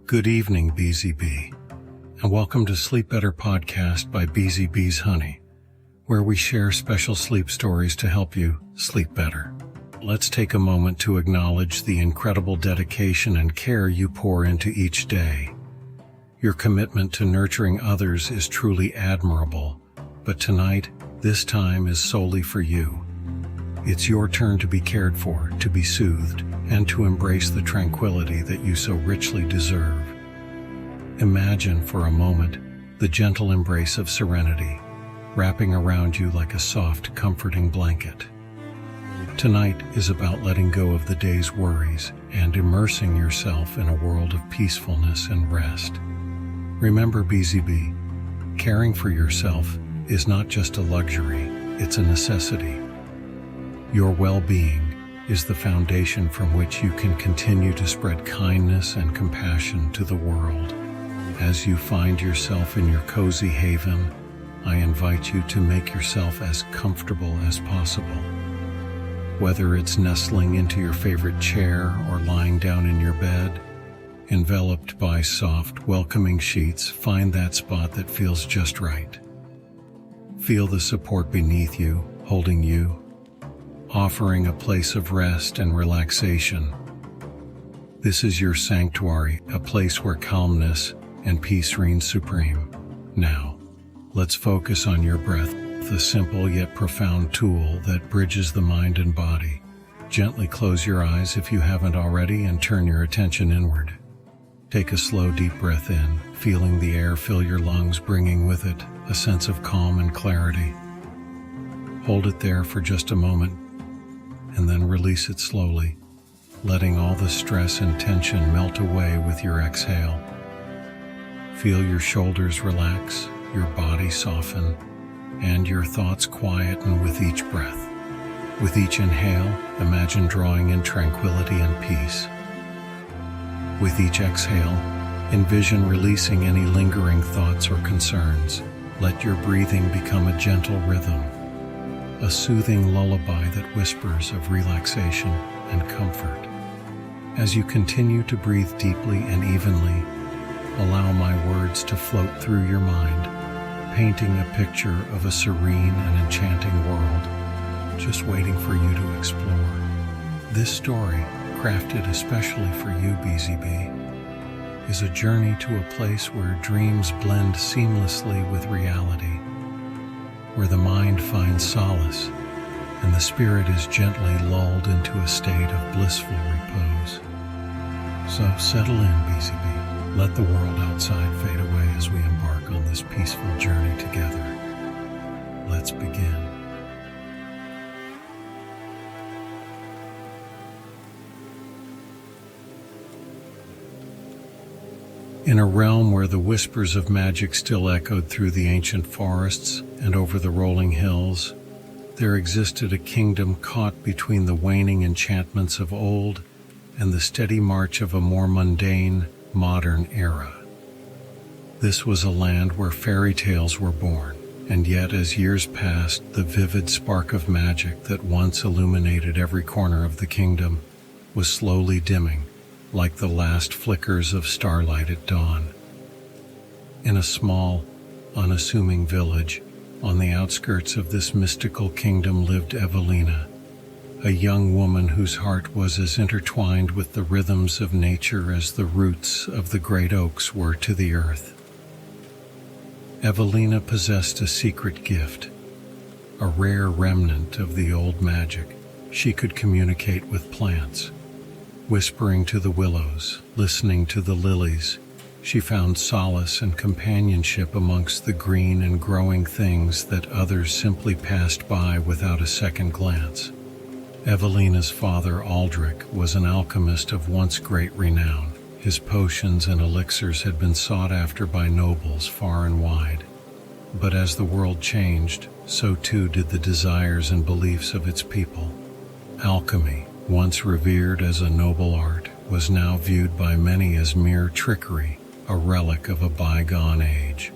Good evening, BZB, and welcome to Sleep Better Podcast by BZB's Honey, where we share special sleep stories to help you sleep better. Let's take a moment to acknowledge the incredible dedication and care you pour into each day. Your commitment to nurturing others is truly admirable, but tonight, this time is solely for you. It's your turn to be cared for, to be soothed, and to embrace the tranquility that you so richly deserve. Imagine for a moment the gentle embrace of serenity, wrapping around you like a soft, comforting blanket. Tonight is about letting go of the day's worries and immersing yourself in a world of peacefulness and rest. Remember, BZB, caring for yourself is not just a luxury, it's a necessity. Your well-being is the foundation from which you can continue to spread kindness and compassion to the world. As you find yourself in your cozy haven, I invite you to make yourself as comfortable as possible. Whether it's nestling into your favorite chair or lying down in your bed, enveloped by soft, welcoming sheets, find that spot that feels just right. Feel the support beneath you, holding you, offering a place of rest and relaxation. This is your sanctuary, a place where calmness and peace reign supreme. Now, let's focus on your breath, the simple yet profound tool that bridges the mind and body. Gently close your eyes if you haven't already and turn your attention inward. Take a slow, deep breath in, feeling the air fill your lungs, bringing with it a sense of calm and clarity. Hold it there for just a moment, and then release it slowly, letting all the stress and tension melt away with your exhale. Feel your shoulders relax, your body soften, and your thoughts quieten with each breath. With each inhale, imagine drawing in tranquility and peace. With each exhale, envision releasing any lingering thoughts or concerns. Let your breathing become a gentle rhythm, a soothing lullaby that whispers of relaxation and comfort. As you continue to breathe deeply and evenly, allow my words to float through your mind, painting a picture of a serene and enchanting world, just waiting for you to explore. This story, crafted especially for you, BZB, is a journey to a place where dreams blend seamlessly with reality, where the mind finds solace and the spirit is gently lulled into a state of blissful repose. So settle in, BZB. Let the world outside fade away as we embark on this peaceful journey together. Let's begin. In a realm where the whispers of magic still echoed through the ancient forests and over the rolling hills, there existed a kingdom caught between the waning enchantments of old and the steady march of a more mundane, modern era. This was a land where fairy tales were born, and yet as years passed, the vivid spark of magic that once illuminated every corner of the kingdom was slowly dimming, like the last flickers of starlight at dawn. In a small, unassuming village on the outskirts of this mystical kingdom lived Evelina, a young woman whose heart was as intertwined with the rhythms of nature as the roots of the great oaks were to the earth. Evelina possessed a secret gift, a rare remnant of the old magic. She could communicate with plants. Whispering to the willows, listening to the lilies, she found solace and companionship amongst the green and growing things that others simply passed by without a second glance. Evelina's father, Aldrich, was an alchemist of once great renown. His potions and elixirs had been sought after by nobles far and wide. But as the world changed, so too did the desires and beliefs of its people. Alchemy, once revered as a noble art, was now viewed by many as mere trickery, a relic of a bygone age.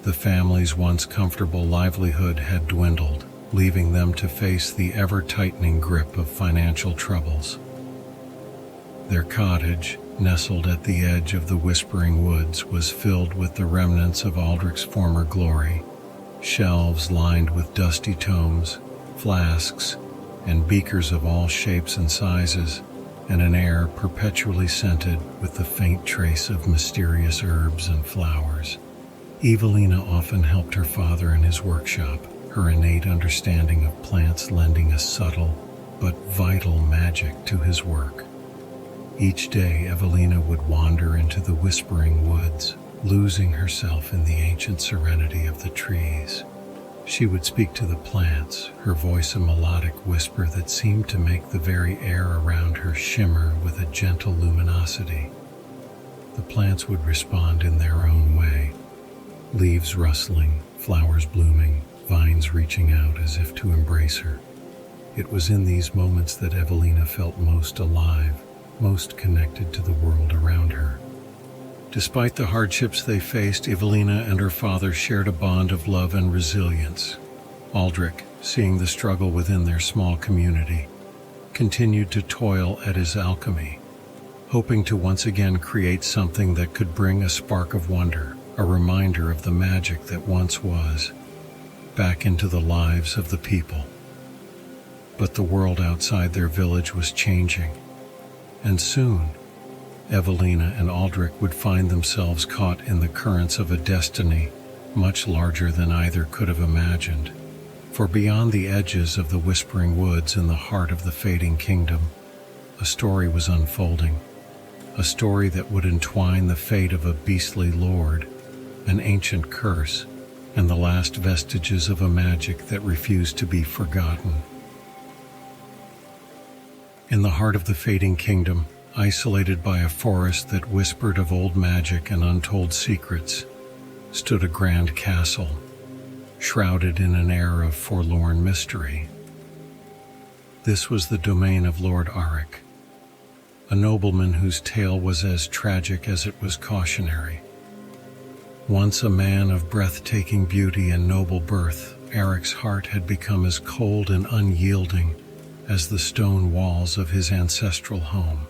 The family's once comfortable livelihood had dwindled, leaving them to face the ever-tightening grip of financial troubles. Their cottage, nestled at the edge of the Whispering Woods, was filled with the remnants of Aldric's former glory. Shelves lined with dusty tomes, flasks, and beakers of all shapes and sizes, and an air perpetually scented with the faint trace of mysterious herbs and flowers. Evelina often helped her father in his workshop, her innate understanding of plants lending a subtle but vital magic to his work. Each day, Evelina would wander into the Whispering Woods, losing herself in the ancient serenity of the trees. She would speak to the plants, her voice a melodic whisper that seemed to make the very air around her shimmer with a gentle luminosity. The plants would respond in their own way, leaves rustling, flowers blooming, vines reaching out as if to embrace her. It was in these moments that Evelina felt most alive, most connected to the world around her. Despite the hardships they faced, Evelina and her father shared a bond of love and resilience. Aldric, seeing the struggle within their small community, continued to toil at his alchemy, hoping to once again create something that could bring a spark of wonder, a reminder of the magic that once was, back into the lives of the people. But the world outside their village was changing, and soon, Evelina and Aldric would find themselves caught in the currents of a destiny much larger than either could have imagined. For beyond the edges of the Whispering Woods in the heart of the fading kingdom, a story was unfolding, a story that would entwine the fate of a beastly lord, an ancient curse, and the last vestiges of a magic that refused to be forgotten. In the heart of the fading kingdom, isolated by a forest that whispered of old magic and untold secrets, stood a grand castle, shrouded in an air of forlorn mystery. This was the domain of Lord Aric, a nobleman whose tale was as tragic as it was cautionary. Once a man of breathtaking beauty and noble birth, Aric's heart had become as cold and unyielding as the stone walls of his ancestral home.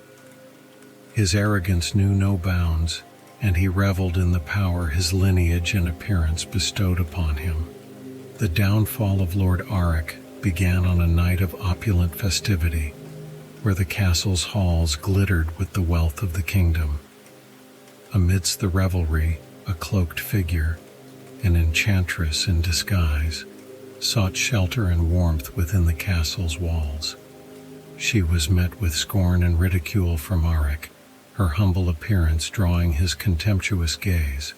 His arrogance knew no bounds, and he reveled in the power his lineage and appearance bestowed upon him. The downfall of Lord Aric began on a night of opulent festivity, where the castle's halls glittered with the wealth of the kingdom. Amidst the revelry, a cloaked figure, an enchantress in disguise, sought shelter and warmth within the castle's walls. She was met with scorn and ridicule from Aric, her humble appearance drawing his contemptuous gaze.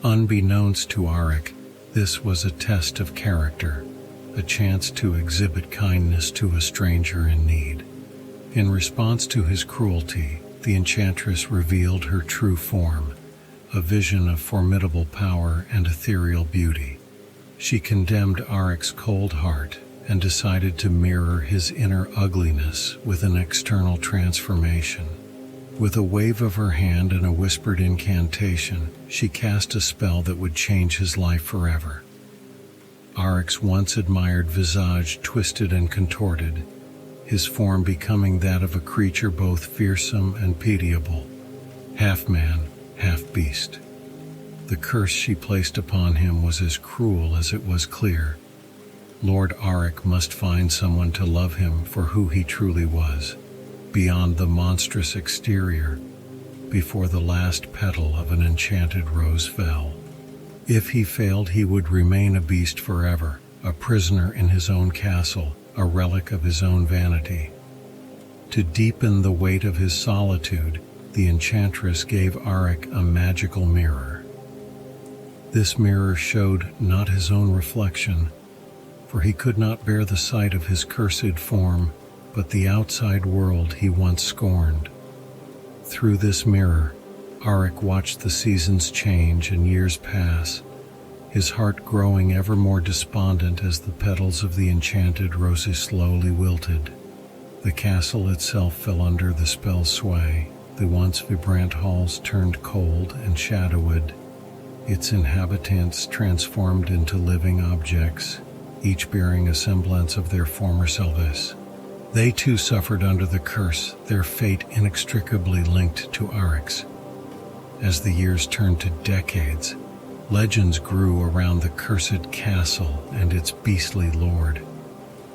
Unbeknownst to Aric, this was a test of character, a chance to exhibit kindness to a stranger in need. In response to his cruelty, the enchantress revealed her true form, a vision of formidable power and ethereal beauty. She condemned Aric's cold heart and decided to mirror his inner ugliness with an external transformation. With a wave of her hand and a whispered incantation, she cast a spell that would change his life forever. Aric's once admired visage twisted and contorted, his form becoming that of a creature both fearsome and pitiable, half man, half beast. The curse she placed upon him was as cruel as it was clear. Lord Aric must find someone to love him for who he truly was, beyond the monstrous exterior, before the last petal of an enchanted rose fell. If he failed, he would remain a beast forever, a prisoner in his own castle, a relic of his own vanity. To deepen the weight of his solitude, the enchantress gave Aric a magical mirror. This mirror showed not his own reflection, for he could not bear the sight of his cursed form, but the outside world he once scorned. Through this mirror, Aric watched the seasons change and years pass, his heart growing ever more despondent as the petals of the enchanted roses slowly wilted. The castle itself fell under the spell's sway. The once vibrant halls turned cold and shadowed, its inhabitants transformed into living objects, each bearing a semblance of their former selves. They too suffered under the curse, their fate inextricably linked to Aric's. As the years turned to decades, legends grew around the cursed castle and its beastly lord.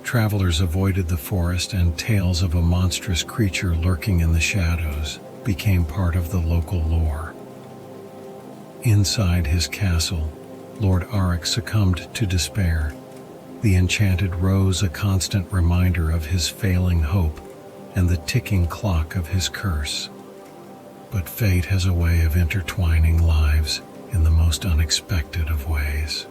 Travelers avoided the forest, and tales of a monstrous creature lurking in the shadows became part of the local lore. Inside his castle, Lord Aric succumbed to despair. The Enchanted rose, a constant reminder of his failing hope and the ticking clock of his curse. But fate has a way of intertwining lives in the most unexpected of ways.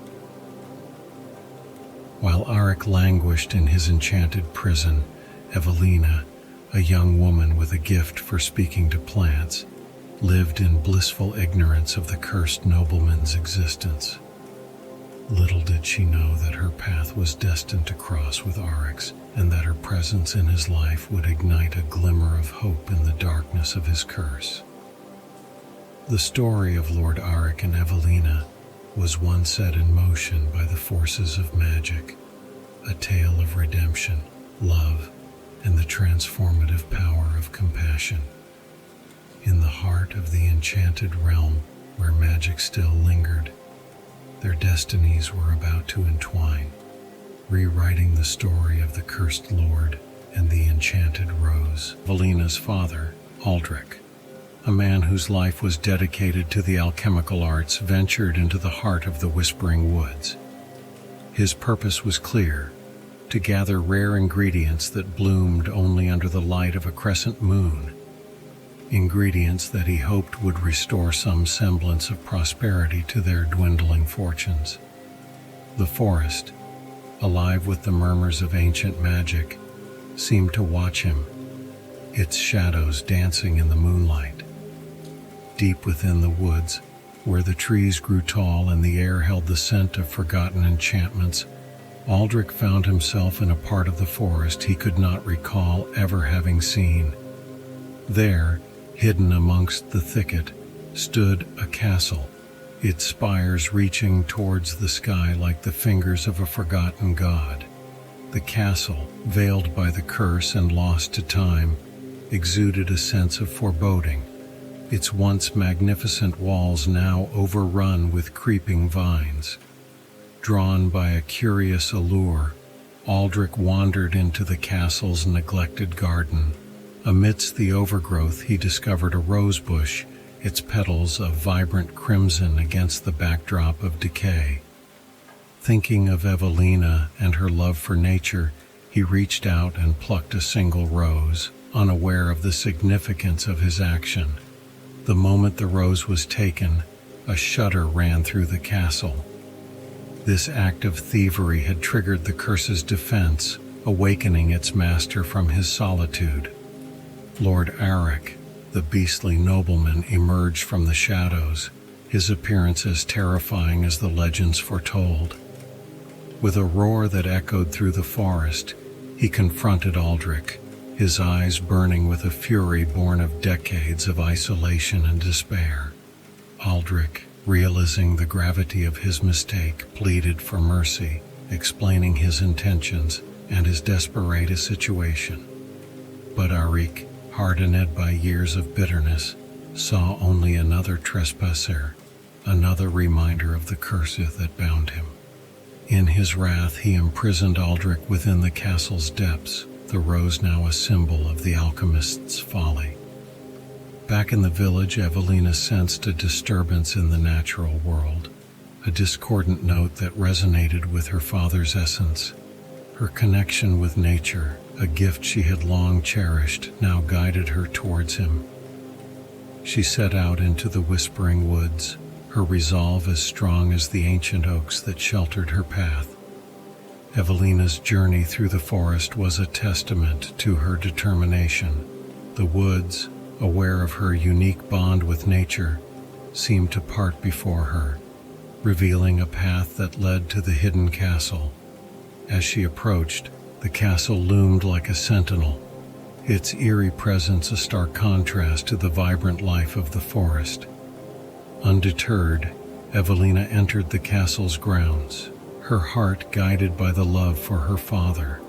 While Aric languished in his enchanted prison, Evelina, a young woman with a gift for speaking to plants, lived in blissful ignorance of the cursed nobleman's existence. Little did she know that her path was destined to cross with Aric's, and that her presence in his life would ignite a glimmer of hope in the darkness of his curse. The story of Lord Aric and Evelina was one set in motion by the forces of magic, a tale of redemption, love, and the transformative power of compassion. In the heart of the enchanted realm, where magic still lingered, their destinies were about to entwine, rewriting the story of the cursed lord and the enchanted rose. Evelina's father, Aldrich, a man whose life was dedicated to the alchemical arts, ventured into the heart of the Whispering Woods. His purpose was clear: to gather rare ingredients that bloomed only under the light of a crescent moon, ingredients that he hoped would restore some semblance of prosperity to their dwindling fortunes. The forest, alive with the murmurs of ancient magic, seemed to watch him, its shadows dancing in the moonlight. Deep within the woods, where the trees grew tall and the air held the scent of forgotten enchantments, Aldrich found himself in a part of the forest he could not recall ever having seen. There, hidden amongst the thicket, stood a castle, its spires reaching towards the sky like the fingers of a forgotten god. The castle, veiled by the curse and lost to time, exuded a sense of foreboding, its once magnificent walls now overrun with creeping vines. Drawn by a curious allure, Aldrich wandered into the castle's neglected garden. Amidst the overgrowth, he discovered a rosebush, its petals of vibrant crimson against the backdrop of decay. Thinking of Evelina and her love for nature, he reached out and plucked a single rose, unaware of the significance of his action. The moment the rose was taken, a shudder ran through the castle. This act of thievery had triggered the curse's defense, awakening its master from his solitude. Lord Aric, the beastly nobleman, emerged from the shadows, his appearance as terrifying as the legends foretold. With a roar that echoed through the forest, he confronted Aldrich, his eyes burning with a fury born of decades of isolation and despair. Aldrich, realizing the gravity of his mistake, pleaded for mercy, explaining his intentions and his desperate situation. But Aric, hardened by years of bitterness, saw only another trespasser, another reminder of the curse that bound him. In his wrath, he imprisoned Aldrich within the castle's depths, the rose now a symbol of the alchemist's folly. Back in the village, Evelina sensed a disturbance in the natural world, a discordant note that resonated with her father's essence. Her connection with nature, a gift she had long cherished, now guided her towards him. She set out into the Whispering Woods, her resolve as strong as the ancient oaks that sheltered her path. Evelina's journey through the forest was a testament to her determination. The woods, aware of her unique bond with nature, seemed to part before her, revealing a path that led to the hidden castle. As she approached, the castle loomed like a sentinel, its eerie presence a stark contrast to the vibrant life of the forest. Undeterred, Evelina entered the castle's grounds, her heart guided by the love for her father.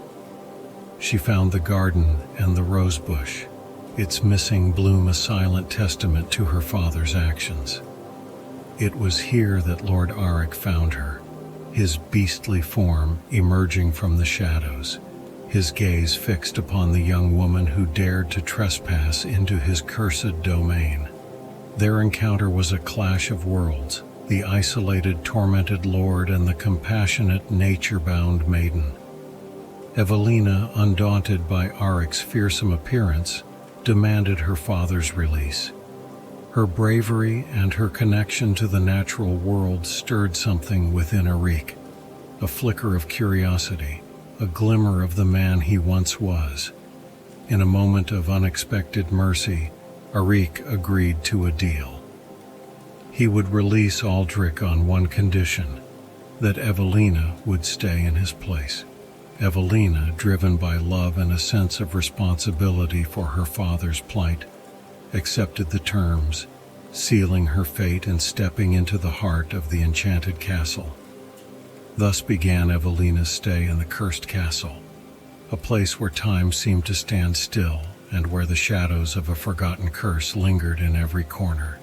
she found the garden and the rose bush, its missing bloom a silent testament to her father's actions. It was here that Lord Aric found her, his beastly form emerging from the shadows, his gaze fixed upon the young woman who dared to trespass into his cursed domain. Their encounter was a clash of worlds, the isolated, tormented lord and the compassionate, nature-bound maiden. Evelina, undaunted by Aric's fearsome appearance, demanded her father's release. Her bravery and her connection to the natural world stirred something within Aric, a flicker of curiosity, a glimmer of the man he once was. In a moment of unexpected mercy, Aric agreed to a deal. He would release Aldrich on one condition, that Evelina would stay in his place. Evelina, driven by love and a sense of responsibility for her father's plight, accepted the terms, sealing her fate and stepping into the heart of the enchanted castle. Thus began Evelina's stay in the cursed castle, a place where time seemed to stand still and where the shadows of a forgotten curse lingered in every corner.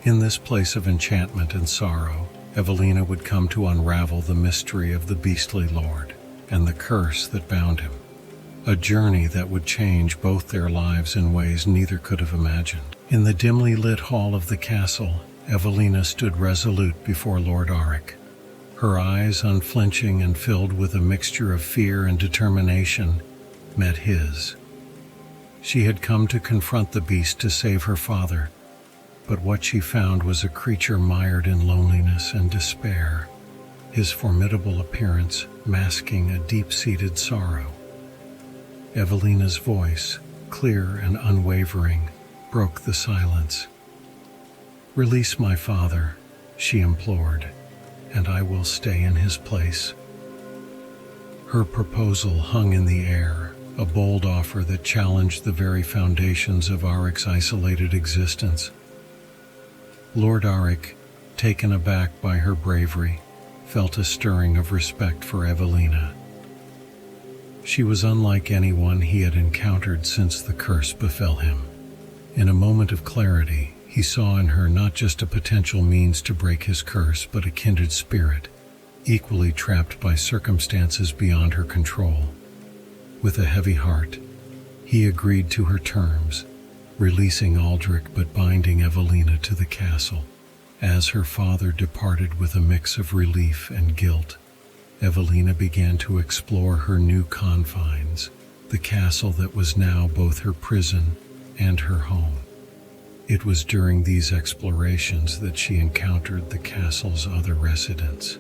In this place of enchantment and sorrow, Evelina would come to unravel the mystery of the beastly lord and the curse that bound him, a journey that would change both their lives in ways neither could have imagined. In the dimly lit hall of the castle, Evelina stood resolute before Lord Aric, her eyes unflinching and filled with a mixture of fear and determination, met his. She had come to confront the beast to save her father, but what she found was a creature mired in loneliness and despair, his formidable appearance masking a deep-seated sorrow. Evelina's voice, clear and unwavering, broke the silence. "Release my father," she implored, "and I will stay in his place." Her proposal hung in the air, a bold offer that challenged the very foundations of Aric's isolated existence. Lord Aric, taken aback by her bravery, felt a stirring of respect for Evelina. She was unlike anyone he had encountered since the curse befell him. In a moment of clarity, he saw in her not just a potential means to break his curse, but a kindred spirit, equally trapped by circumstances beyond her control. With a heavy heart, he agreed to her terms, releasing Aldrich but binding Evelina to the castle. As her father departed with a mix of relief and guilt, Evelina began to explore her new confines, the castle that was now both her prison and her home. It was during these explorations that she encountered the castle's other residents,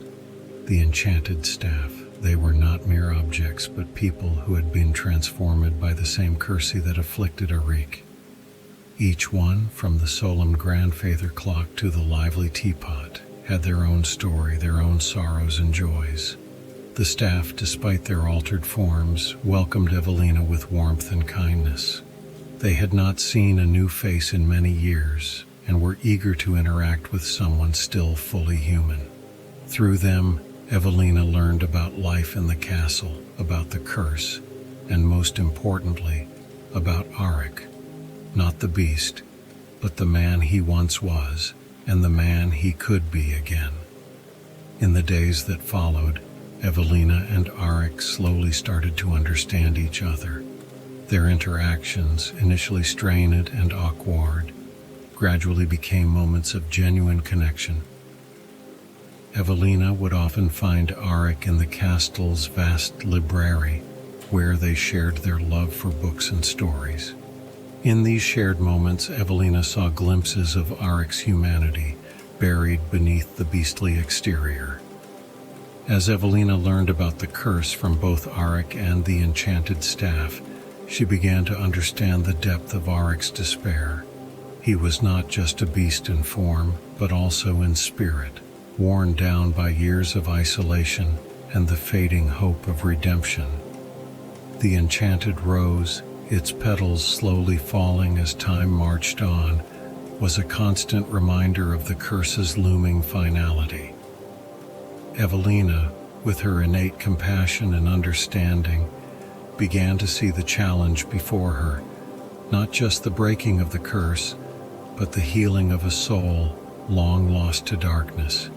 the enchanted staff. They were not mere objects, but people who had been transformed by the same curse that afflicted Aric. Each one, from the solemn grandfather clock to the lively teapot, had their own story, their own sorrows and joys. The staff, despite their altered forms, welcomed Evelina with warmth and kindness. They had not seen a new face in many years and were eager to interact with someone still fully human. Through them, Evelina learned about life in the castle, about the curse, and most importantly, about Aric. Not the beast, but the man he once was, and the man he could be again. In the days that followed, Evelina and Aric slowly started to understand each other. Their interactions, initially strained and awkward, gradually became moments of genuine connection. Evelina would often find Aric in the castle's vast library, where they shared their love for books and stories. In these shared moments, Evelina saw glimpses of Aric's humanity, buried beneath the beastly exterior. As Evelina learned about the curse from both Aric and the enchanted staff, she began to understand the depth of Aric's despair. He was not just a beast in form, but also in spirit, worn down by years of isolation and the fading hope of redemption. The enchanted rose, its petals slowly falling as time marched on, was a constant reminder of the curse's looming finality. Evelina, with her innate compassion and understanding, began to see the challenge before her, not just the breaking of the curse, but the healing of a soul long lost to darkness.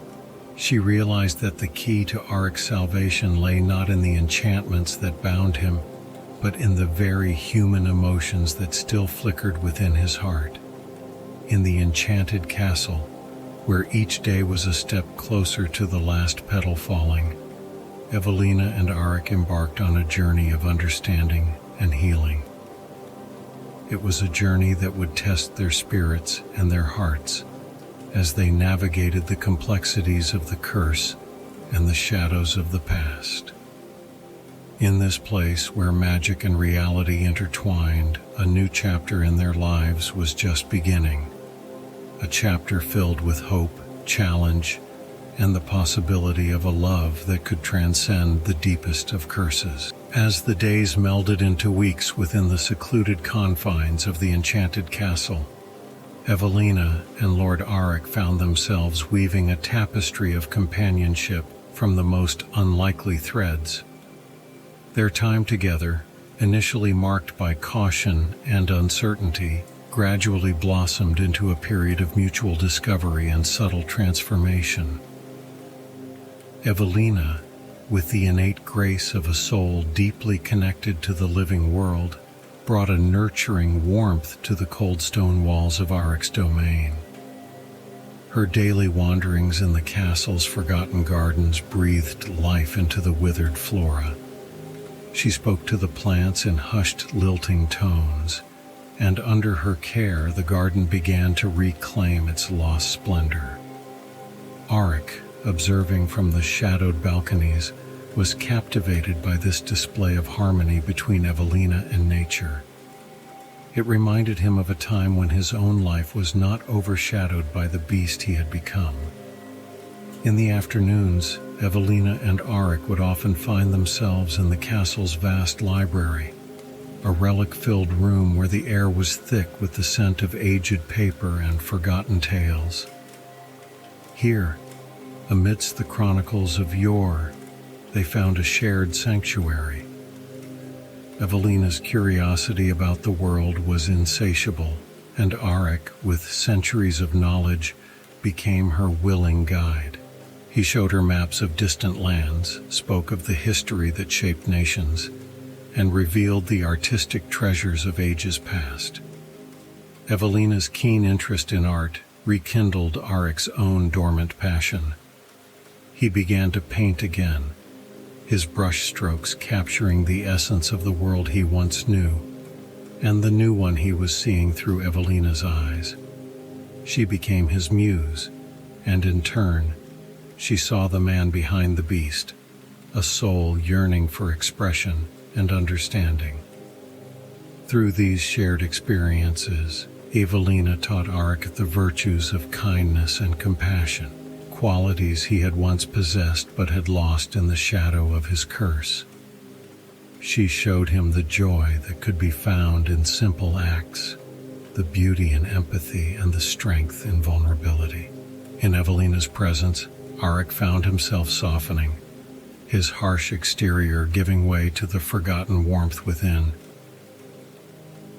She realized that the key to Aric's salvation lay not in the enchantments that bound him, but in the very human emotions that still flickered within his heart. In the enchanted castle, where each day was a step closer to the last petal falling, Evelina and Aric embarked on a journey of understanding and healing. It was a journey that would test their spirits and their hearts as they navigated the complexities of the curse and the shadows of the past. In this place where magic and reality intertwined, a new chapter in their lives was just beginning. A chapter filled with hope, challenge, and the possibility of a love that could transcend the deepest of curses. As the days melded into weeks within the secluded confines of the enchanted castle, Evelina and Lord Aric found themselves weaving a tapestry of companionship from the most unlikely threads. Their time together, initially marked by caution and uncertainty, gradually blossomed into a period of mutual discovery and subtle transformation. Evelina, with the innate grace of a soul deeply connected to the living world, brought a nurturing warmth to the cold stone walls of Aric's domain. Her daily wanderings in the castle's forgotten gardens breathed life into the withered flora. She spoke to the plants in hushed, lilting tones, and under her care the garden began to reclaim its lost splendor. Aric, observing from the shadowed balconies, was captivated by this display of harmony between Evelina and nature. It reminded him of a time when his own life was not overshadowed by the beast he had become. In the afternoons, Evelina and Aric would often find themselves in the castle's vast library, a relic-filled room where the air was thick with the scent of aged paper and forgotten tales. Here, amidst the chronicles of yore, they found a shared sanctuary. Evelina's curiosity about the world was insatiable, and Aric, with centuries of knowledge, became her willing guide. He showed her maps of distant lands, spoke of the history that shaped nations, and revealed the artistic treasures of ages past. Evelina's keen interest in art rekindled Aric's own dormant passion. He began to paint again, his brushstrokes capturing the essence of the world he once knew, and the new one he was seeing through Evelina's eyes. She became his muse, and in turn, she saw the man behind the beast, a soul yearning for expression and understanding. Through these shared experiences, Evelina taught Aric the virtues of kindness and compassion, qualities he had once possessed but had lost in the shadow of his curse. She showed him the joy that could be found in simple acts, the beauty in empathy and the strength in vulnerability. In Evelina's presence, Aric found himself softening, his harsh exterior giving way to the forgotten warmth within.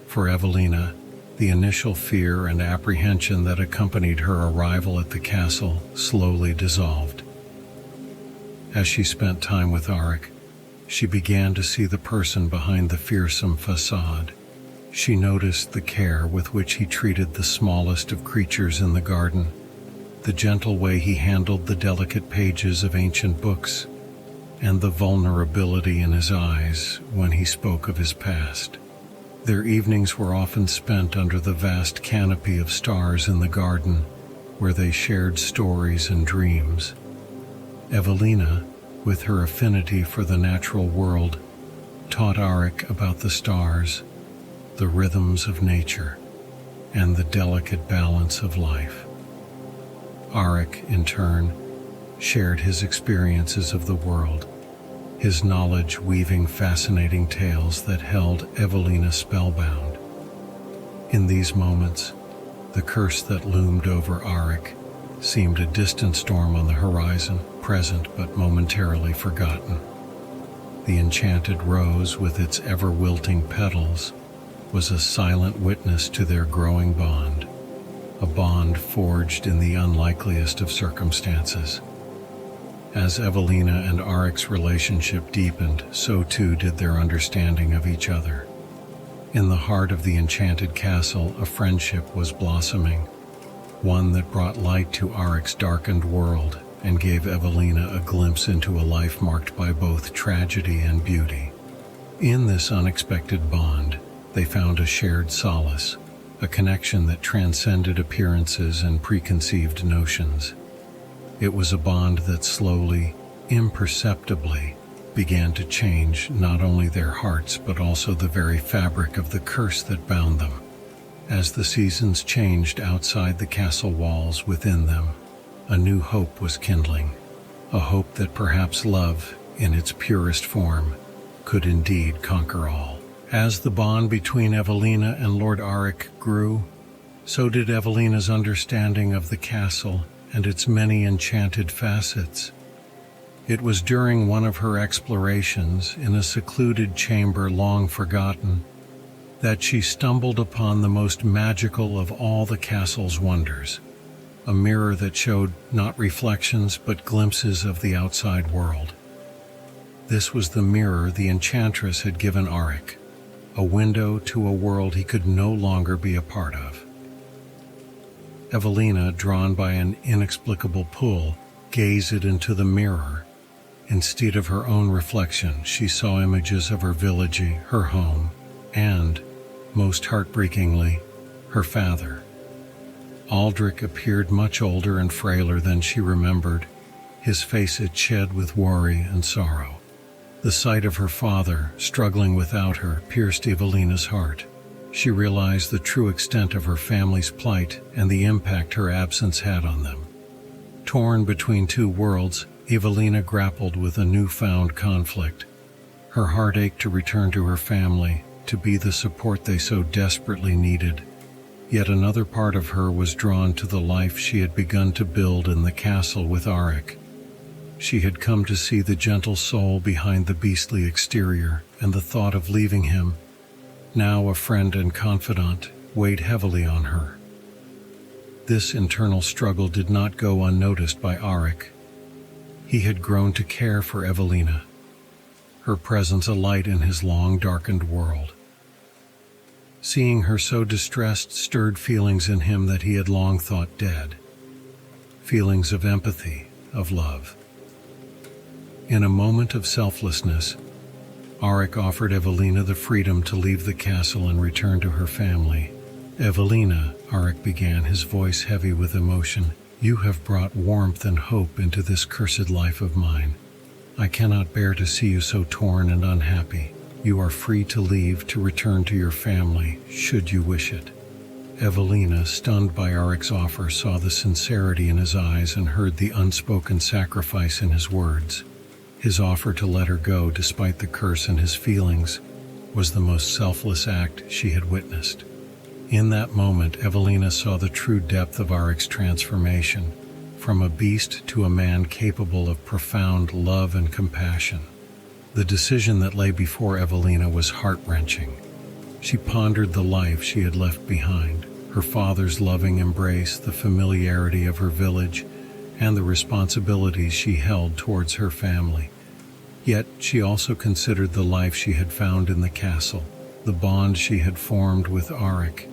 For Evelina, the initial fear and apprehension that accompanied her arrival at the castle slowly dissolved. As she spent time with Aric, she began to see the person behind the fearsome facade. She noticed the care with which he treated the smallest of creatures in the garden, the gentle way he handled the delicate pages of ancient books, and the vulnerability in his eyes when he spoke of his past. Their evenings were often spent under the vast canopy of stars in the garden, where they shared stories and dreams. Evelina, with her affinity for the natural world, taught Aric about the stars, the rhythms of nature, and the delicate balance of life. Aric, in turn, shared his experiences of the world, his knowledge weaving fascinating tales that held Evelina spellbound. In these moments, the curse that loomed over Aric seemed a distant storm on the horizon, present but momentarily forgotten. The enchanted rose, with its ever-wilting petals, was a silent witness to their growing bond, a bond forged in the unlikeliest of circumstances. As Evelina and Aric's relationship deepened, so too did their understanding of each other. In the heart of the enchanted castle, a friendship was blossoming, one that brought light to Aric's darkened world and gave Evelina a glimpse into a life marked by both tragedy and beauty. In this unexpected bond, they found a shared solace, a connection that transcended appearances and preconceived notions. It was a bond that slowly, imperceptibly, began to change not only their hearts but also the very fabric of the curse that bound them. As the seasons changed outside the castle walls within them, a new hope was kindling, a hope that perhaps love, in its purest form, could indeed conquer all. As the bond between Evelina and Lord Aric grew, so did Evelina's understanding of the castle and its many enchanted facets. It was during one of her explorations in a secluded chamber long forgotten that she stumbled upon the most magical of all the castle's wonders, a mirror that showed not reflections but glimpses of the outside world. This was the mirror the Enchantress had given Aric, a window to a world he could no longer be a part of. Evelina, drawn by an inexplicable pull, gazed into the mirror. Instead of her own reflection, she saw images of her village, her home, and, most heartbreakingly, her father. Aldrich appeared much older and frailer than she remembered, his face etched with worry and sorrow. The sight of her father, struggling without her, pierced Evelina's heart. She realized the true extent of her family's plight and the impact her absence had on them. Torn between two worlds, Evelina grappled with a newfound conflict. Her heart ached to return to her family, to be the support they so desperately needed. Yet another part of her was drawn to the life she had begun to build in the castle with Aric. She had come to see the gentle soul behind the beastly exterior, and the thought of leaving him, now a friend and confidant, weighed heavily on her. This internal struggle did not go unnoticed by Aric. He had grown to care for Evelina, her presence a light in his long darkened world. Seeing her so distressed stirred feelings in him that he had long thought dead, feelings of empathy, of love. In a moment of selflessness, Aric offered Evelina the freedom to leave the castle and return to her family. "Evelina," Aric began, his voice heavy with emotion, "you have brought warmth and hope into this cursed life of mine. I cannot bear to see you so torn and unhappy. You are free to leave, to return to your family, should you wish it." Evelina, stunned by Aric's offer, saw the sincerity in his eyes and heard the unspoken sacrifice in his words. His offer to let her go despite the curse in his feelings was the most selfless act she had witnessed. In that moment, Evelina saw the true depth of Aric's transformation, from a beast to a man capable of profound love and compassion. The decision that lay before Evelina was heart-wrenching. She pondered the life she had left behind, her father's loving embrace, the familiarity of her village, and the responsibilities she held towards her family. Yet she also considered the life she had found in the castle, the bond she had formed with Aric,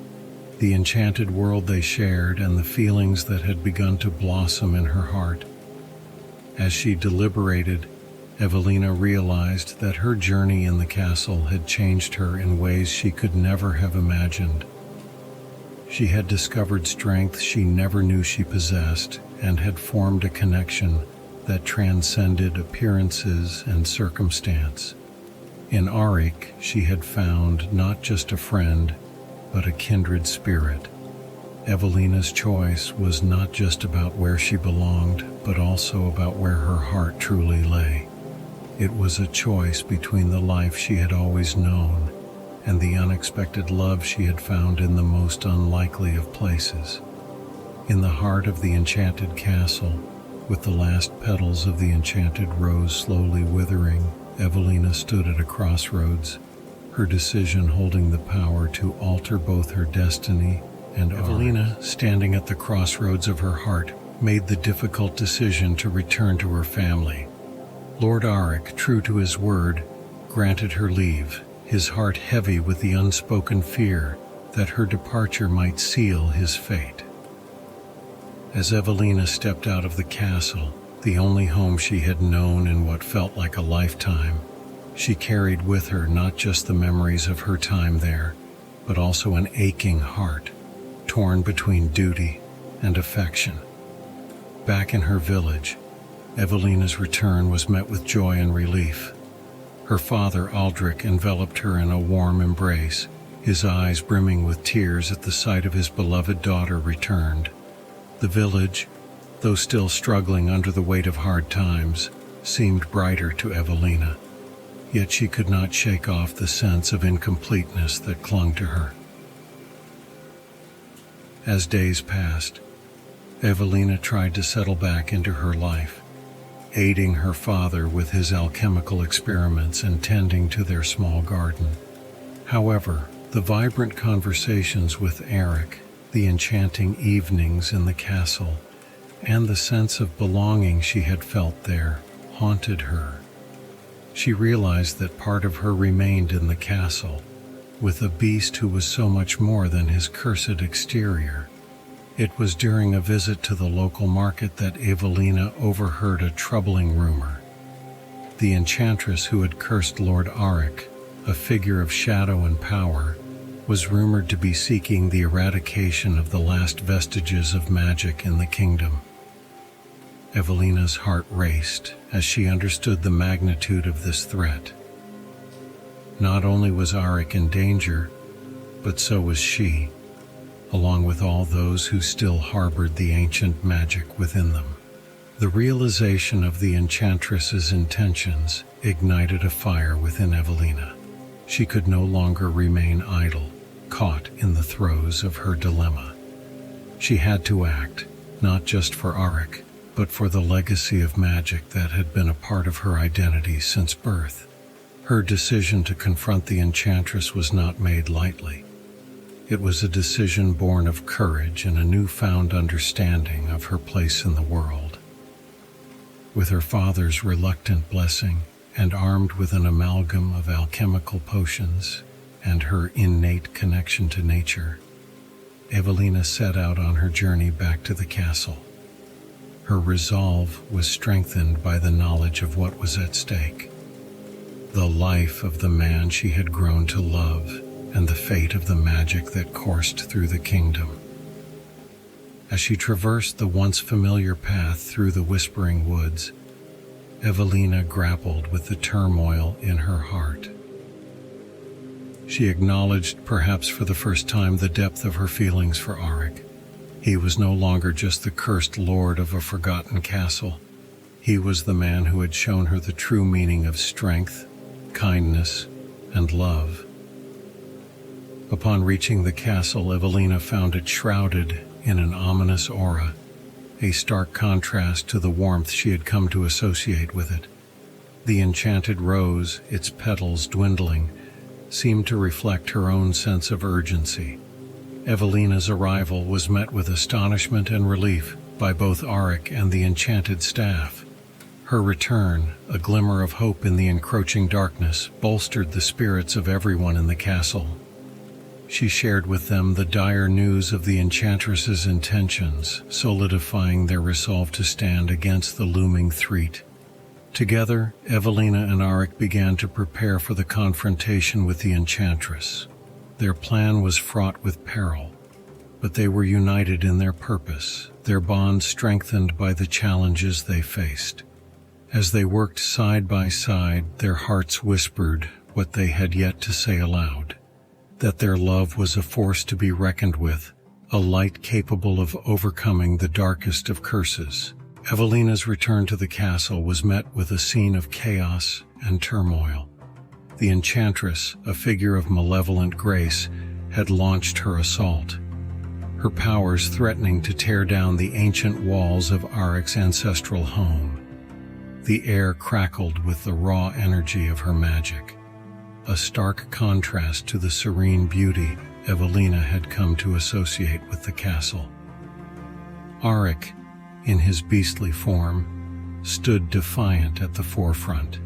the enchanted world they shared, and the feelings that had begun to blossom in her heart. As she deliberated, Evelina realized that her journey in the castle had changed her in ways she could never have imagined. She had discovered strength she never knew she possessed and had formed a connection that transcended appearances and circumstance. In Aric, she had found not just a friend, but a kindred spirit. Evelina's choice was not just about where she belonged, but also about where her heart truly lay. It was a choice between the life she had always known and the unexpected love she had found in the most unlikely of places. In the heart of the enchanted castle, with the last petals of the enchanted rose slowly withering Evelina stood at a crossroads, her decision holding the power to alter both her destiny and Evelina, standing at the crossroads of her heart, made the difficult decision to return to her family. Lord Aric, true to his word, granted her leave, his heart heavy with the unspoken fear that her departure might seal his fate. As Evelina stepped out of the castle, the only home she had known in what felt like a lifetime, she carried with her not just the memories of her time there, but also an aching heart, torn between duty and affection. Back in her village, Evelina's return was met with joy and relief. Her father, Aldrich, enveloped her in a warm embrace, his eyes brimming with tears at the sight of his beloved daughter returned. The village, though still struggling under the weight of hard times, seemed brighter to Evelina, yet she could not shake off the sense of incompleteness that clung to her. As days passed, Evelina tried to settle back into her life, aiding her father with his alchemical experiments and tending to their small garden. However, the vibrant conversations with Aric, the enchanting evenings in the castle, and the sense of belonging she had felt there haunted her. She realized that part of her remained in the castle, with a beast who was so much more than his cursed exterior. It was during a visit to the local market that Evelina overheard a troubling rumor. The Enchantress who had cursed Lord Aric, a figure of shadow and power, was rumored to be seeking the eradication of the last vestiges of magic in the kingdom. Evelina's heart raced as she understood the magnitude of this threat. Not only was Aric in danger, but so was she, along with all those who still harbored the ancient magic within them. The realization of the Enchantress's intentions ignited a fire within Evelina. She could no longer remain idle, caught in the throes of her dilemma. She had to act, not just for Aric, but for the legacy of magic that had been a part of her identity since birth. Her decision to confront the Enchantress was not made lightly. It was a decision born of courage and a newfound understanding of her place in the world. With her father's reluctant blessing and armed with an amalgam of alchemical potions and her innate connection to nature, Evelina set out on her journey back to the castle. Her resolve was strengthened by the knowledge of what was at stake: the life of the man she had grown to love and the fate of the magic that coursed through the kingdom. As she traversed the once familiar path through the whispering woods, Evelina grappled with the turmoil in her heart. She acknowledged, perhaps for the first time, the depth of her feelings for Aric. He was no longer just the cursed lord of a forgotten castle. He was the man who had shown her the true meaning of strength, kindness, and love. Upon reaching the castle, Evelina found it shrouded in an ominous aura, a stark contrast to the warmth she had come to associate with it. The enchanted rose, its petals dwindling, seemed to reflect her own sense of urgency. Evelina's arrival was met with astonishment and relief by both Aric and the enchanted staff. Her return, a glimmer of hope in the encroaching darkness, bolstered the spirits of everyone in the castle. She shared with them the dire news of the Enchantress's intentions, solidifying their resolve to stand against the looming threat. Together, Evelina and Aric began to prepare for the confrontation with the Enchantress. Their plan was fraught with peril, but they were united in their purpose, their bond strengthened by the challenges they faced. As they worked side by side, their hearts whispered what they had yet to say aloud: that their love was a force to be reckoned with, a light capable of overcoming the darkest of curses. Evelina's return to the castle was met with a scene of chaos and turmoil. The Enchantress, a figure of malevolent grace, had launched her assault, her powers threatening to tear down the ancient walls of Aric's ancestral home. The air crackled with the raw energy of her magic, a stark contrast to the serene beauty Evelina had come to associate with the castle. Aric, in his beastly form, stood defiant at the forefront,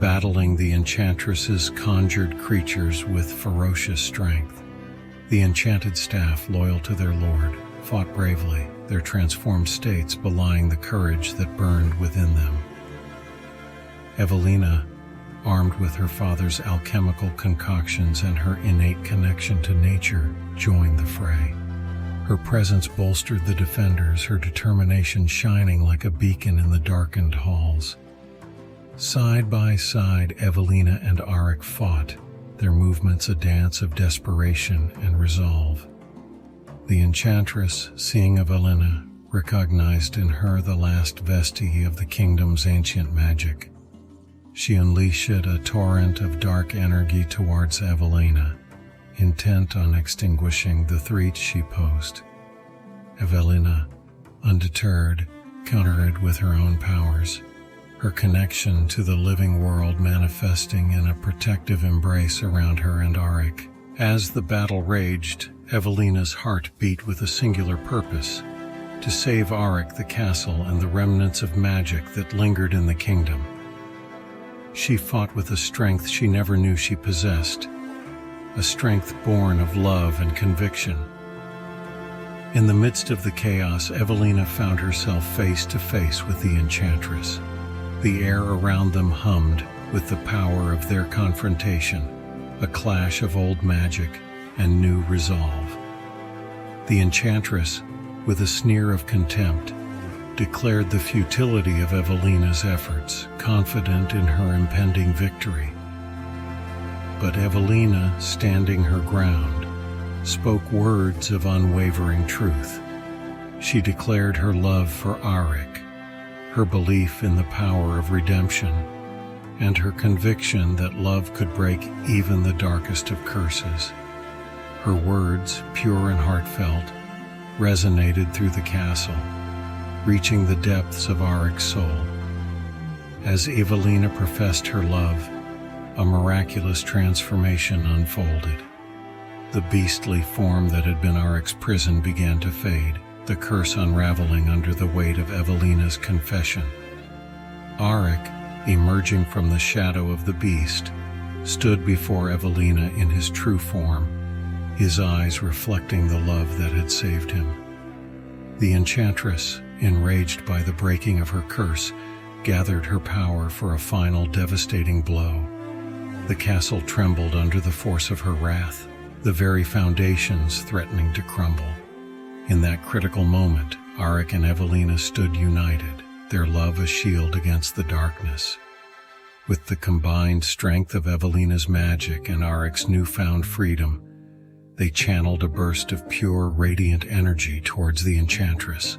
battling the Enchantress's conjured creatures with ferocious strength. The enchanted staff, loyal to their lord, fought bravely, their transformed states belying the courage that burned within them. Evelina, armed with her father's alchemical concoctions and her innate connection to nature, joined the fray. Her presence bolstered the defenders, her determination shining like a beacon in the darkened halls. Side by side, Evelina and Aric fought, their movements a dance of desperation and resolve. The Enchantress, seeing Evelina, recognized in her the last vestige of the kingdom's ancient magic. She unleashed a torrent of dark energy towards Evelina, intent on extinguishing the threat she posed. Evelina, undeterred, countered with her own powers, her connection to the living world manifesting in a protective embrace around her and Aric. As the battle raged, Evelina's heart beat with a singular purpose: to save Aric, the castle, and the remnants of magic that lingered in the kingdom. She fought with a strength she never knew she possessed, a strength born of love and conviction. In the midst of the chaos, Evelina found herself face to face with the Enchantress. The air around them hummed with the power of their confrontation, a clash of old magic and new resolve. The Enchantress, with a sneer of contempt, declared the futility of Evelina's efforts, confident in her impending victory. But Evelina, standing her ground, spoke words of unwavering truth. She declared her love for Aric, her belief in the power of redemption, and her conviction that love could break even the darkest of curses. Her words, pure and heartfelt, resonated through the castle, reaching the depths of Aric's soul. As Evelina professed her love, a miraculous transformation unfolded. The beastly form that had been Aric's prison began to fade, the curse unraveling under the weight of Evelina's confession. Aric, emerging from the shadow of the beast, stood before Evelina in his true form, his eyes reflecting the love that had saved him. The Enchantress, enraged by the breaking of her curse, gathered her power for a final devastating blow. The castle trembled under the force of her wrath, the very foundations threatening to crumble. In that critical moment, Aric and Evelina stood united, their love a shield against the darkness. With the combined strength of Evelina's magic and Aric's newfound freedom, they channeled a burst of pure, radiant energy towards the Enchantress.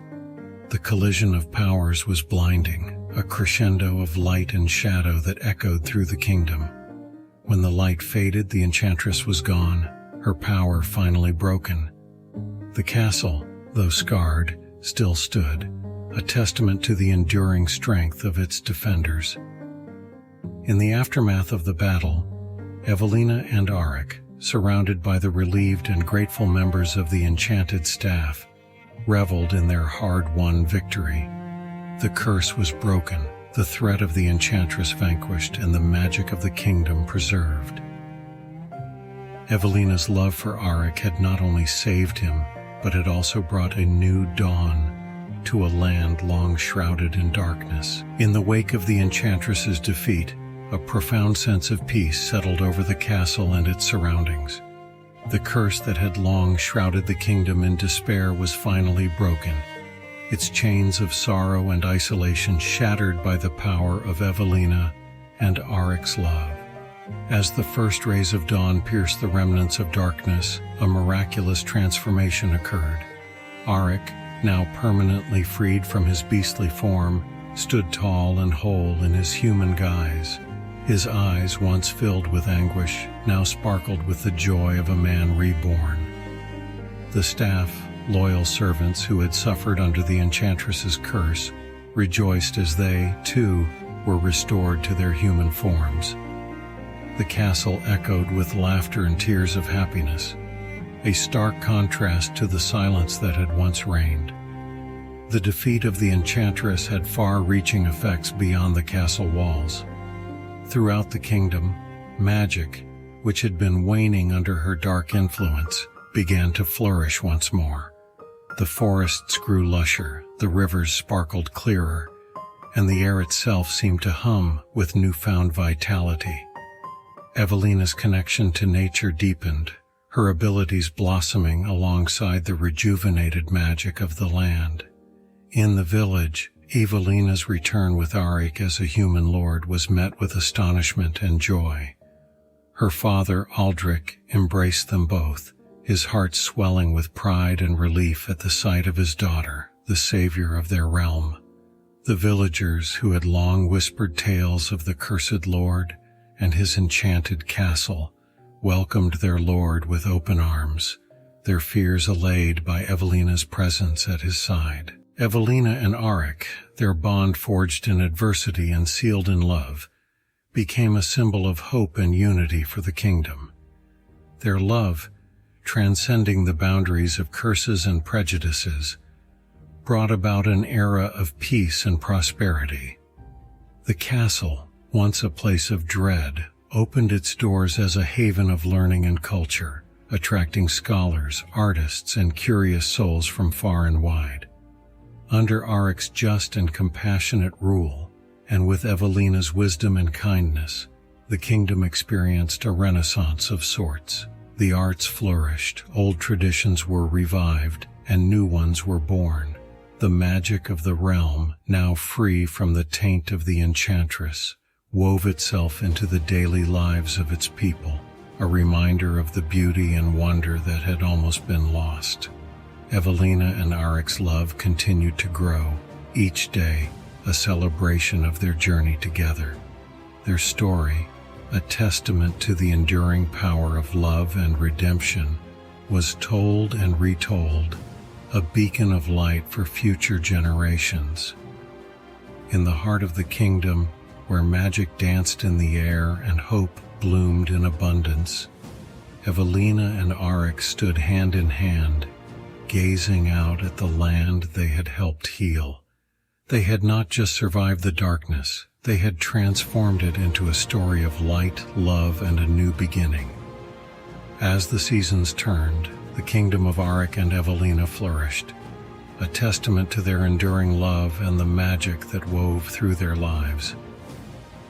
The collision of powers was blinding, a crescendo of light and shadow that echoed through the kingdom. When the light faded, the Enchantress was gone, her power finally broken. The castle, though scarred, still stood, a testament to the enduring strength of its defenders. In the aftermath of the battle, Evelina and Aric, surrounded by the relieved and grateful members of the enchanted staff, reveled in their hard-won victory. The curse was broken, the threat of the Enchantress vanquished, and the magic of the kingdom preserved. Evelina's love for Aric had not only saved him, but had also brought a new dawn to a land long shrouded in darkness. In the wake of the Enchantress's defeat, a profound sense of peace settled over the castle and its surroundings. The curse that had long shrouded the kingdom in despair was finally broken, its chains of sorrow and isolation shattered by the power of Evelina and Aric's love. As the first rays of dawn pierced the remnants of darkness, a miraculous transformation occurred. Aric, now permanently freed from his beastly form, stood tall and whole in his human guise. His eyes, once filled with anguish, now sparkled with the joy of a man reborn. The staff, loyal servants who had suffered under the Enchantress's curse, rejoiced as they, too, were restored to their human forms. The castle echoed with laughter and tears of happiness, a stark contrast to the silence that had once reigned. The defeat of the Enchantress had far-reaching effects beyond the castle walls. Throughout the kingdom, magic, which had been waning under her dark influence, began to flourish once more. The forests grew lusher, the rivers sparkled clearer, and the air itself seemed to hum with newfound vitality. Evelina's connection to nature deepened, her abilities blossoming alongside the rejuvenated magic of the land. In the village, Evelina's return with Aric as a human lord was met with astonishment and joy. Her father, Aldrich, embraced them both, his heart swelling with pride and relief at the sight of his daughter, the savior of their realm. The villagers, who had long whispered tales of the cursed lord and his enchanted castle, welcomed their lord with open arms, their fears allayed by Evelina's presence at his side. Evelina and Aric, their bond forged in adversity and sealed in love, became a symbol of hope and unity for the kingdom. Their love, transcending the boundaries of curses and prejudices, brought about an era of peace and prosperity. The castle, once a place of dread, opened its doors as a haven of learning and culture, attracting scholars, artists, and curious souls from far and wide. Under Aric's just and compassionate rule, and with Evelina's wisdom and kindness, the kingdom experienced a renaissance of sorts. The arts flourished, old traditions were revived, and new ones were born. The magic of the realm, now free from the taint of the Enchantress, wove itself into the daily lives of its people, a reminder of the beauty and wonder that had almost been lost. Evelina and Aric's love continued to grow, each day a celebration of their journey together. Their story, a testament to the enduring power of love and redemption, was told and retold, a beacon of light for future generations. In the heart of the kingdom, where magic danced in the air and hope bloomed in abundance, Evelina and Aric stood hand in hand, gazing out at the land they had helped heal. They had not just survived the darkness, they had transformed it into a story of light, love, and a new beginning. As the seasons turned, the kingdom of Aric and Evelina flourished, a testament to their enduring love and the magic that wove through their lives.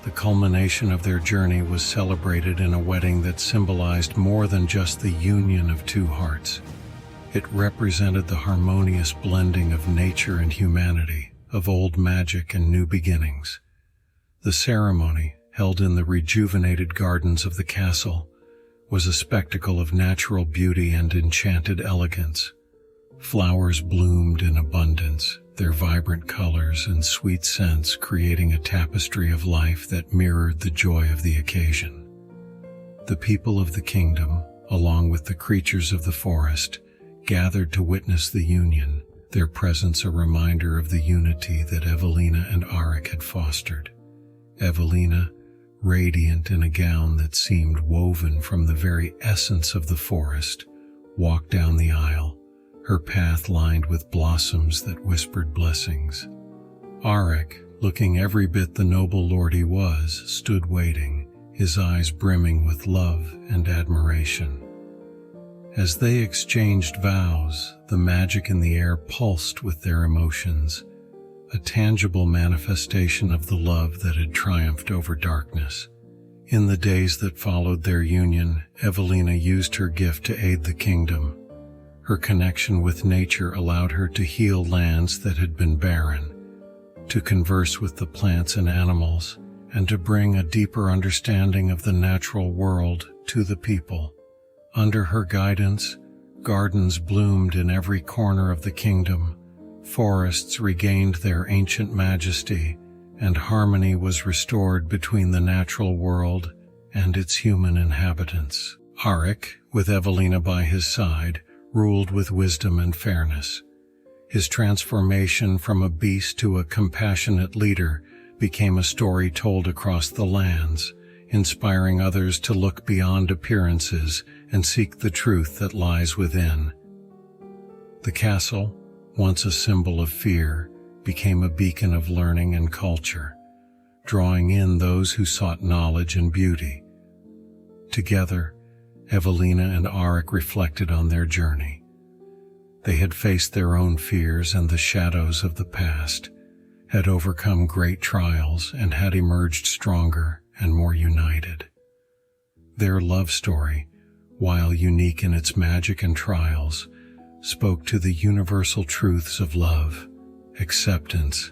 The culmination of their journey was celebrated in a wedding that symbolized more than just the union of two hearts. It represented the harmonious blending of nature and humanity, of old magic and new beginnings. The ceremony, held in the rejuvenated gardens of the castle, was a spectacle of natural beauty and enchanted elegance. Flowers bloomed in abundance, their vibrant colors and sweet scents creating a tapestry of life that mirrored the joy of the occasion. The people of the kingdom, along with the creatures of the forest, gathered to witness the union, their presence a reminder of the unity that Evelina and Aric had fostered. Evelina, radiant in a gown that seemed woven from the very essence of the forest, walked down the aisle, her path lined with blossoms that whispered blessings. Aric, looking every bit the noble lord he was, stood waiting, his eyes brimming with love and admiration. As they exchanged vows, the magic in the air pulsed with their emotions, a tangible manifestation of the love that had triumphed over darkness. In the days that followed their union, Evelina used her gift to aid the kingdom. Her connection with nature allowed her to heal lands that had been barren, to converse with the plants and animals, and to bring a deeper understanding of the natural world to the people. Under her guidance, gardens bloomed in every corner of the kingdom, forests regained their ancient majesty, and harmony was restored between the natural world and its human inhabitants. Aric, with Evelina by his side, ruled with wisdom and fairness. His transformation from a beast to a compassionate leader became a story told across the lands, inspiring others to look beyond appearances and seek the truth that lies within. The castle, once a symbol of fear, became a beacon of learning and culture, drawing in those who sought knowledge and beauty. Together, Evelina and Aric reflected on their journey. They had faced their own fears and the shadows of the past, had overcome great trials, and had emerged stronger and more united. Their love story, while unique in its magic and trials, spoke to the universal truths of love, acceptance,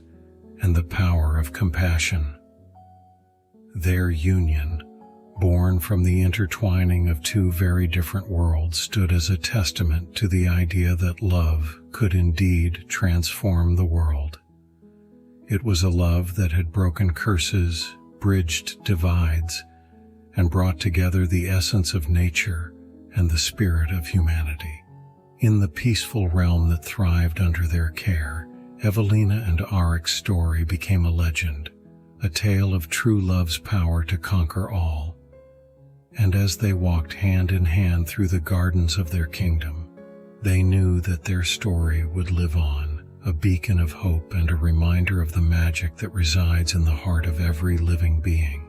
and the power of compassion. Their union, born from the intertwining of two very different worlds, stood as a testament to the idea that love could indeed transform the world. It was a love that had broken curses, bridged divides, and brought together the essence of nature and the spirit of humanity. In the peaceful realm that thrived under their care, Evelina and Aric's story became a legend, a tale of true love's power to conquer all. And as they walked hand in hand through the gardens of their kingdom, they knew that their story would live on, a beacon of hope and a reminder of the magic that resides in the heart of every living being.